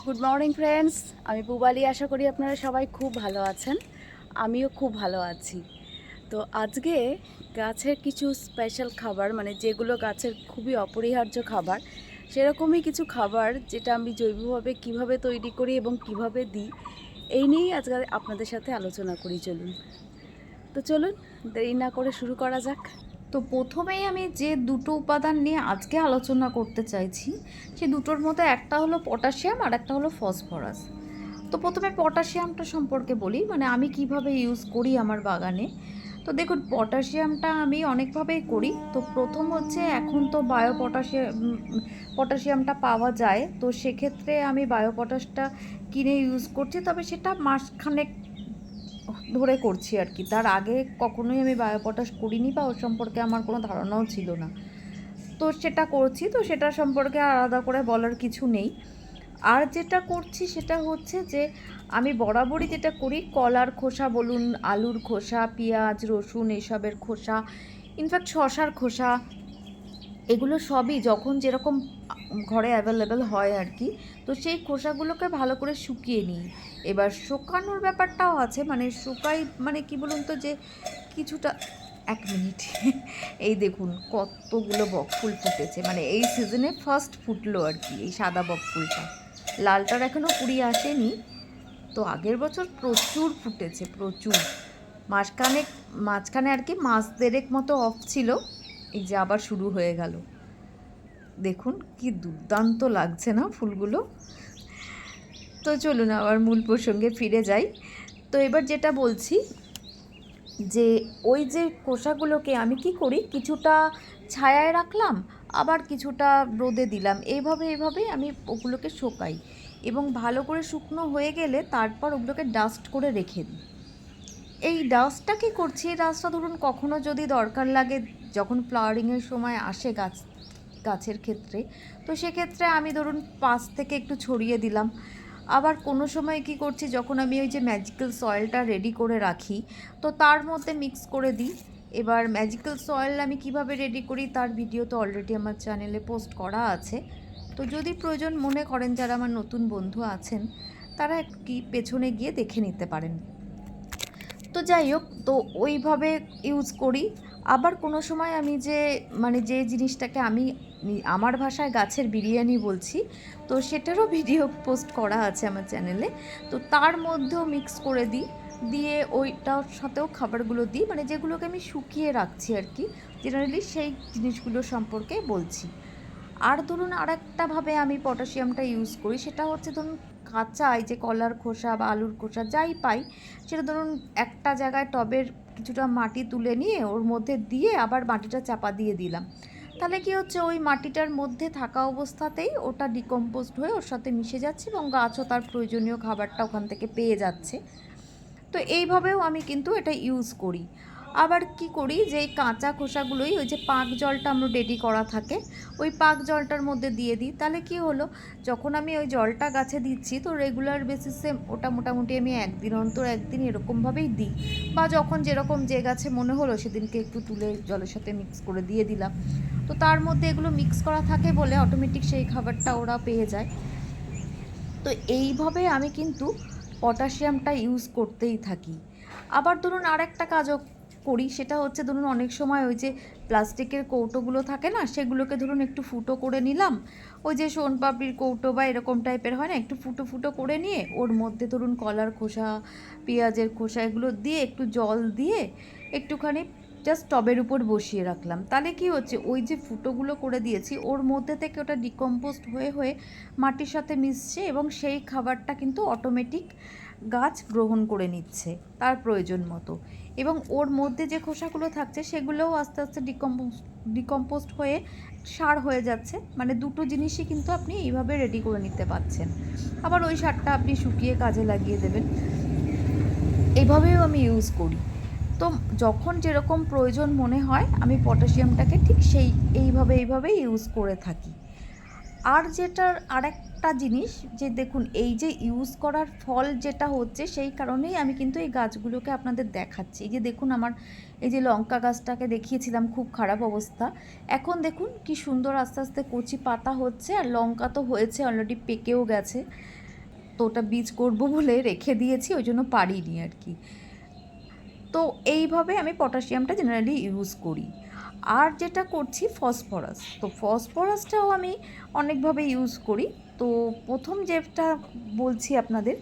Good morning friends, আমি পুবালি। আশা করি আপনারা সবাই খুব ভালো আছেন। আমিও খুব ভালো আছি। তো আজকে গাছের কিছু স্পেশাল খাবার, মানে যেগুলো গাছের খুবই অপরিহার্য খাবার, সেরকমই কিছু খাবার যেটা আমি জৈবভাবে কিভাবে তৈরি করি এবং কিভাবে দিই, এই নিয়েই আজকে আপনাদের সাথে আলোচনা করি। চলুন দেরি না করে শুরু করা যাক। তো প্রথমেই আমি যে দুটো উপাদান নিয়ে আজকে আলোচনা করতে চাইছি, সে দুটোর মধ্যে একটা হলো পটাশিয়াম আর একটা হলো ফসফরাস। তো প্রথমে পটাশিয়ামটা সম্পর্কে বলি, মানে আমি কিভাবে ইউজ করি আমার বাগানে। তো দেখুন, পটাশিয়ামটা আমি অনেকভাবেই করি। তো প্রথম হচ্ছে, এখন তো পটাশিয়ামটা পাওয়া যায়, তো সেক্ষেত্রে আমি বায়ো পটাশটা কিনে ইউজ করছি, তবে সেটা মাসখানেক ধরে করছি আর কি। তার আগে কখনোই আমি বায়ো পটাশ করিনি, বা ওর সম্পর্কে আমার কোনো ধারণাও ছিল না। তো সেটা করছি, তো সেটা সম্পর্কে আলাদা করে বলার কিছু নেই। আর যেটা করছি সেটা হচ্ছে যে, আমি বরাবরই যেটা করি, কলার খোসা বলুন, আলুর খোসা, পেঁয়াজ রসুন এসবের খোসা, ইনফ্যাক্ট শশার খোসা, এগুলো সবই যখন যেরকম ঘরে অ্যাভেলেবেল হয় আর কি, তো সেই খোসাগুলোকে ভালো করে শুকিয়ে নিই। এবার শুকানোর ব্যাপারটাও আছে, মানে শুকাই মানে কি বলুন তো, যে কিছুটা, এক মিনিট, এই দেখুন কতগুলো বকফুল ফুটেছে, মানে এই সিজনে ফার্স্ট ফুটলো আর কি এই সাদা বকফুলটা। লালটার এখনও কুড়ি আসেনি। তো আগের বছর প্রচুর ফুটেছে, প্রচুর। মাসখানেক মাঝখানে আর কি মাস দেড়েক মতো অফ ছিল, এই যে আবার শুরু হয়ে গেল। দেখুন কি দুর্দান্ত লাগছে না ফুলগুলো। তো চলুন আবার মূল প্রসঙ্গে ফিরে যাই। তো এবার যেটা বলছি, যে ওই যে খোসাগুলোকে আমি কি করি, কিছুটা ছায়ায় রাখলাম, আবার কিছুটা রোদে দিলাম, এইভাবে আমি ওগুলোকে শুকাই। এবং ভালো করে শুকনো হয়ে গেলে তারপর ওগুলোকে ডাস্ট করে রেখে দিই। এই ডাস্টটা কী করছি, এই ডাস্টটা ধরুন কখনো যদি দরকার লাগে, যখন ফ্লাওয়ারিংয়ের সময় আসে গাছের ক্ষেত্রে, তো সেক্ষেত্রে আমি ধরুন পাশ থেকে একটু ছড়িয়ে দিলাম। আবার কোনো সময় কি করছি, যখন আমি ওই যে ম্যাজিক্যাল সয়েলটা রেডি করে রাখি, তো তার মধ্যে মিক্স করে দিই। এবার ম্যাজিক্যাল সয়েল আমি কিভাবে রেডি করি তার ভিডিও তো অলরেডি আমার চ্যানেলে পোস্ট করা আছে। তো যদি প্রয়োজন মনে করেন, যারা আমার নতুন বন্ধু আছেন, তারা কি পেছনে গিয়ে দেখে নিতে পারেন। তো যাই হোক, তো ওইভাবে ইউজ করি। আবার কোনো সময় আমি মানে যে জিনিসটাকে আমি আমার ভাষায় গাছের বিরিয়ানি বলছি, তো সেটারও ভিডিও পোস্ট করা আছে আমার চ্যানেলে। তো তার মধ্যেও মিক্স করে দিই, দিয়ে ওইটার সাথেও খাবারগুলো দিই, মানে যেগুলোকে আমি শুকিয়ে রাখছি আর কি, জেনারেলি সেই জিনিসগুলো সম্পর্কে বলছি। আর ধরুন আরেকটাভাবে আমি পটাশিয়ামটা ইউজ করি, সেটা হচ্ছে ধরুন কাঁচা এই যে কলার খোসা বা আলুর খোসা যাই পাই, সেটা ধরুন একটা জায়গায় টবের কিছুটা মাটি তুলে নিয়ে ওর মধ্যে দিয়ে আবার মাটিটা চাপা দিয়ে দিলাম। তাহলে কি হচ্ছে, ওই মাটিটার মধ্যে থাকা অবস্থাতেই ওটা ডিকম্পোজড হয়ে ওর সাথে মিশে যাচ্ছে, এবং গাছও তার প্রয়োজনীয় খাবারটা ওখান থেকে পেয়ে যাচ্ছে। তো এইভাবেও আমি কিন্তু এটা ইউজ করি। আবার কি করি, যে এই কাঁচা খোসাগুলোই ওই যে পাক জলটা আমরা রেডি করা থাকে, ওই পাক জলটার মধ্যে দিয়ে দিই। তাহলে কি হলো, যখন আমি ওই জলটা গাছে দিচ্ছি, তো রেগুলার বেসিসে ওটা মোটামুটি আমি একদিন অন্তর একদিন এরকমভাবেই দিই। বা যখন যেরকম যে গাছে মনে হলো সেদিনকে একটু তুলে জলের সাথে মিক্স করে দিয়ে দিলাম। তো তার মধ্যে এগুলো মিক্স করা থাকে বলে অটোমেটিক সেই খাবারটা ওরা পেয়ে যায়। তো এইভাবে আমি কিন্তু পটাশিয়ামটা ইউজ করতেই থাকি। আবার ধরুন আরেকটা কাজও করি, সেটা হচ্ছে ধরুন অনেক সময় ওই যে প্লাস্টিকের কৌটোগুলো থাকে না, সেগুলোকে ধরুন একটু ফুটো করে নিলাম। ওই যে সোনপাপড়ির কৌটো বা এরকম টাইপের হয় না, একটু ফুটো ফুটো করে নিয়ে ওর মধ্যে ধরুন কলার খোসা, পেঁয়াজের খোসা এগুলো দিয়ে একটু জল দিয়ে একটুখানি জাস্ট টবের উপর বসিয়ে রাখলাম। তাহলে কি হচ্ছে, ওই যে ফুটোগুলো করে দিয়েছি ওর মধ্যে থেকে ওটা ডিকম্পোস্ট হয়ে হয়ে মাটির সাথে মিশছে, এবং সেই খাবারটা কিন্তু অটোমেটিক গাছ গ্রহণ করে নিচ্ছে তার প্রয়োজন মতো। এবং ওর মধ্যে যে খোসাগুলো থাকছে সেগুলোও আস্তে আস্তে ডিকম্পোস্ট হয়ে সার হয়ে যাচ্ছে। মানে দুটো জিনিসই কিন্তু আপনি এইভাবে রেডি করে নিতে পারছেন। আবার ওই সারটা আপনি শুকিয়ে কাজে লাগিয়ে দেবেন। এইভাবেও আমি ইউজ করি। তো যখন যেরকম প্রয়োজন মনে হয় আমি পটাশিয়ামটাকে ঠিক এইভাবেই ইউজ করে থাকি। আর যেটার আরেকটা জিনিস, যে দেখুন এই যে ইউজ করার ফল যেটা হচ্ছে, সেই কারণেই আমি কিন্তু এই গাছগুলোকে আপনাদের দেখাচ্ছি। এই যে দেখুন আমার এই যে লঙ্কা গাছটাকে দেখিয়েছিলাম খুব খারাপ অবস্থা, এখন দেখুন কি সুন্দর আস্তে আস্তে কচি পাতা হচ্ছে, আর লঙ্কা তো হয়েছে অলরেডি, পেকেও গেছে। তো ওটা বীজ করব বলে রেখে দিয়েছি, ওই জন্য পারিনি আর কি। তো এইভাবে আমি পটাশিয়ামটা জেনারেলি ইউজ করি। আর যেটা করছি ফসফরাস, তো ফসফরাসটাও আমি অনেকভাবে ইউজ করি। তো প্রথম যেটা বলছি আপনাদের,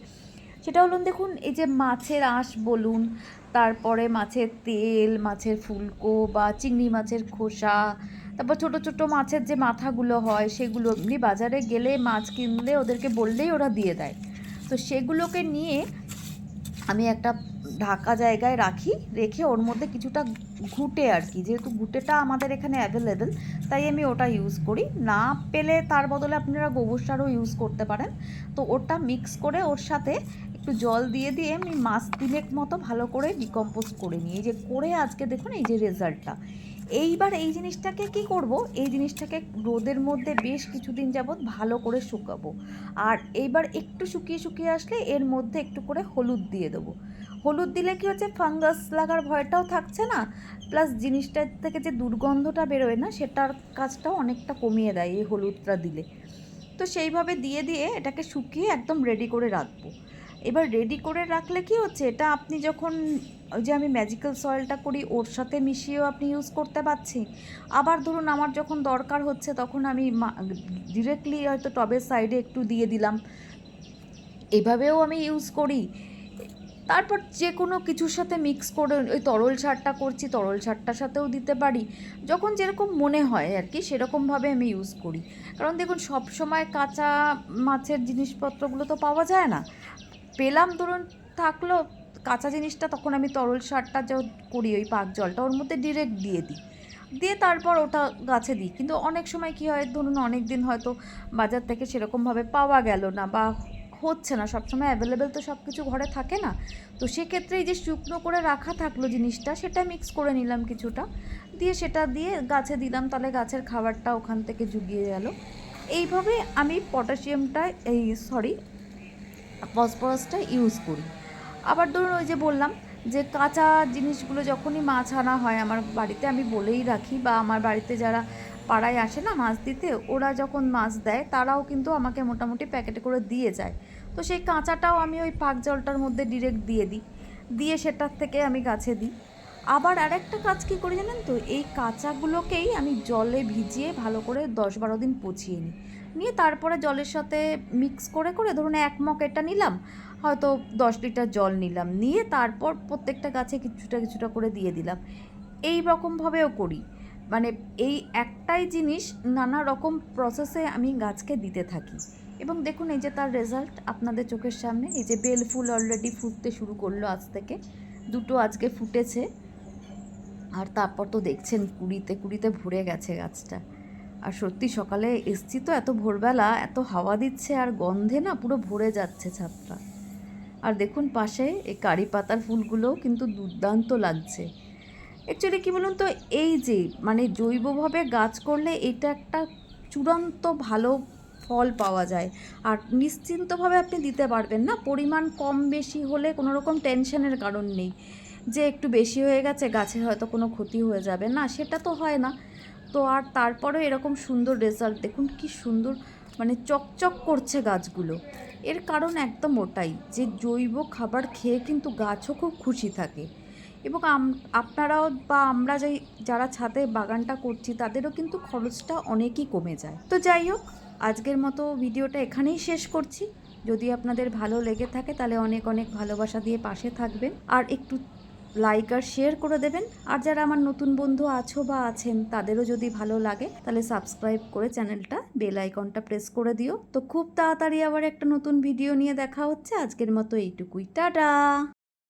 সেটা হলো দেখুন, এই যে মাছের আঁশ বলুন, তারপরে মাছের তেল, মাছের ফুলকো বা চিংড়ি মাছের খোসা, তারপর ছোটো ছোটো মাছের যে মাথাগুলো হয় সেগুলো এমনি বাজারে গেলে মাছ কিনলে ওদেরকে বললেই ওরা দিয়ে দেয়। তো সেগুলোকে নিয়ে আমি একটা ঢাকা জায়গায় রাখি, রেখে ওর মধ্যে কিছুটা ঘুঁটে আর কি, যেহেতু ঘুঁটেটা আমাদের এখানে অ্যাভেলেবেল তাই আমি ওটা ইউজ করি। না পেলে তার বদলে আপনারা গোবর সারও ইউজ করতে পারেন। তো ওটা মিক্স করে ওর সাথে একটু জল দিয়ে দিয়ে আমি মাস তিনেক মতো ভালো করে ডিকম্পোজ করে নিই। এই যে করে আজকে দেখুন এই যে রেজাল্টটা। এইবার এই জিনিসটাকে কি করব, এই জিনিসটাকে রোদের মধ্যে বেশ কিছুদিন যাবৎ ভালো করে শুকাবো। আর এইবার একটু শুকিয়ে শুকিয়ে আসলে এর মধ্যে একটু করে হলুদ দিয়ে দেবো। হলুদ দিলে কি হচ্ছে, ফাঙ্গাস লাগার ভয়টাও থাকছে না, প্লাস জিনিসটার থেকে যে দুর্গন্ধটা বেরোয় না সেটার কাজটাও অনেকটা কমিয়ে দেয় এই হলুদটা দিলে। তো সেইভাবে দিয়ে দিয়ে এটাকে শুকিয়ে একদম রেডি করে রাখবো। এবার রেডি করে রাখলে কি হচ্ছে, এটা আপনি যখন ওই যে আমি ম্যাজিক্যাল সয়েলটা করি ওর সাথে মিশিয়েও আপনি ইউজ করতে পারছি। আবার ধরুন আমার যখন দরকার হচ্ছে তখন আমি ডিরেক্টলি হয়তো টবের সাইডে একটু দিয়ে দিলাম, এভাবেও আমি ইউজ করি। তারপর যে কোনো কিছুর সাথে মিক্স করে ওই তরল সারটা করছি, তরল সারটার সাথেও দিতে পারি, যখন যেরকম মনে হয় আর কি সেরকমভাবে আমি ইউজ করি। কারণ দেখুন সব সময় কাঁচা মাছের জিনিসপত্রগুলো তো পাওয়া যায় না, পেলাম ধরুন থাকলো কাঁচা জিনিসটা, তখন আমি তরল সারটা যা করি ওই পাক জলটা ওর মধ্যে ডিরেক্ট দিয়ে দিই, দিয়ে তারপর ওটা গাছে দিই। কিন্তু অনেক সময় কী হয়, ধরুন অনেক দিন হয়তো বাজার থেকে সেরকমভাবে পাওয়া গেল না বা হচ্ছে না, সবসময় অ্যাভেলেবেল তো সব কিছু ঘরে থাকে না। তো সেক্ষেত্রে এই যে শুকনো করে রাখা থাকলো জিনিসটা, সেটা মিক্স করে নিলাম কিছুটা, দিয়ে সেটা দিয়ে গাছে দিলাম, তাহলে গাছের খাবারটা ওখান থেকে জুগিয়ে গেল। এইভাবে আমি পটাশিয়ামটা ফসফরাসটা ইউজ করি। আবার ধরুন ওই যে বললাম যে কাঁচা জিনিসগুলো যখনই মাছ আনা হয় আমার বাড়িতে, আমি বলেই রাখি, বা আমার বাড়িতে যারা পাড়ায় আসে না মাছ দিতে, ওরা যখন মাছ দেয় তারাও কিন্তু আমাকে মোটামুটি প্যাকেটে করে দিয়ে যায়। তো সেই কাঁচাটাও আমি ওই পাক জলটার মধ্যে ডিরেক্ট দিয়ে দিই, দিয়ে সেটার থেকে আমি গাছে দিই। আবার আরেকটা কাজ কী করি জানেন তো, এই কাঁচাগুলোকেই আমি জলে ভিজিয়ে ভালো করে 10-12 দিন পচিয়ে নিই, নিয়ে তারপরে জলের সাথে মিক্স করে করে ধরুন 1 মগ এটা নিলাম, হয়তো 10 লিটার জল নিলাম, নিয়ে তারপর প্রত্যেকটা গাছে কিছুটা কিছুটা করে দিয়ে দিলাম। এই রকমভাবেও করি, মানে এই একটাই জিনিস নানা রকম প্রসেসে আমি গাছকে দিতে থাকি। এবং দেখুন এই যে তার রেজাল্ট আপনাদের চোখের সামনে, এই যে বেল ফুল অলরেডি ফুটতে শুরু করলো আজ থেকে, 2টো আজকে ফুটেছে। আর তারপর তো দেখছেন কুড়িতে কুড়িতে ভরে গেছে গাছটা। আর সত্যি সকালে এসছি তো এত ভোরবেলা, এত হাওয়া দিচ্ছে আর গন্ধে না পুরো ভরে যাচ্ছে ছাদটা। আর দেখুন পাশে এই কারি পাতার ফুলগুলোও কিন্তু দুর্দান্ত লাগছে। অ্যাকচুয়ালি কী বলুন তো, এই যে মানে জৈবভাবে গাছ করলে এটা একটা চূড়ান্ত ভালো ফল পাওয়া যায়, আর নিশ্চিন্তভাবে আপনি দিতে পারবেন না। পরিমাণ কম বেশি হলে কোনো রকম টেনশনের কারণ নেই যে একটু বেশি হয়ে গেছে গাছের হয়তো কোনো ক্ষতি হয়ে যাবে, না সেটা তো হয় না। তো আর তারপরে এরকম সুন্দর রেজাল্ট দেখুন, কি সুন্দর মানে চকচক করছে গাছগুলো। এর কারণ একদম ওটাই যে জৈব খাবার খেয়ে কিন্তু গাছও খুব খুশি থাকে। এবং আপনারাও বা আমরা যারা ছাদে বাগানটা করছি তাদেরও কিন্তু খরচটা অনেকই কমে যায়। তো যাই হোক, আজকের মতো ভিডিওটা এখানেই শেষ করছি। যদি আপনাদের ভালো লেগে থাকে তাহলে অনেক অনেক ভালোবাসা দিয়ে পাশে থাকবেন, আর একটু লাইক আর শেয়ার করে দেবেন। আর যারা আমার নতুন বন্ধু আছো বা আছেন তাদেরও যদি ভালো লাগে তাহলে সাবস্ক্রাইব করে চ্যানেলটা বেল আইকনটা প্রেস করে দিও। তো খুব তাড়াতাড়ি আবার একটা নতুন ভিডিও নিয়ে দেখা হচ্ছে। আজকের মতো এইটুকুই, টাটা।